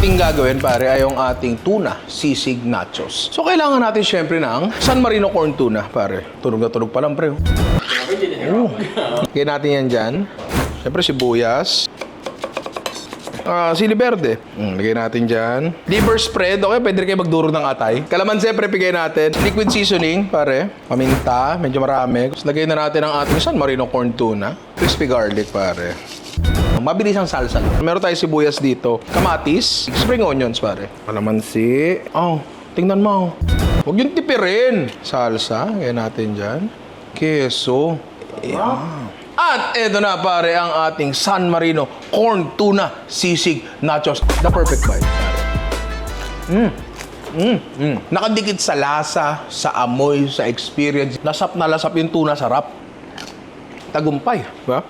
ating gagawin, pare, ay yung ating tuna sisig nachos. So, kailangan natin syempre ng San Marino corn tuna, pare. Tunog na tunog pa lang, pre. Lagyan natin yan dyan. Syempre, sibuyas. Sili verde. Lagyan natin dyan. Liver spread. Okay, pwede rin kayo magdurog ng atay. Kalamansi, prepigay natin. Liquid seasoning, pare. Paminta. Medyo marami. Tapos lagyan na natin ang ating San Marino corn tuna. Crispy garlic, pare. Mabilis ang salsa. Meron tayo sibuyas dito. Kamatis. Spring onions, pare. Kalamansi. Tingnan mo. Huwag yung tipirin. Salsa. Lagyan natin dyan. Keso. Ayan. At eto na, pare, ang ating San Marino corn tuna sisig nachos. The perfect bite, pare. Nakadikit sa lasa, sa amoy, sa experience. Lasap na lasap yung tuna, sarap. Tagumpay, ba?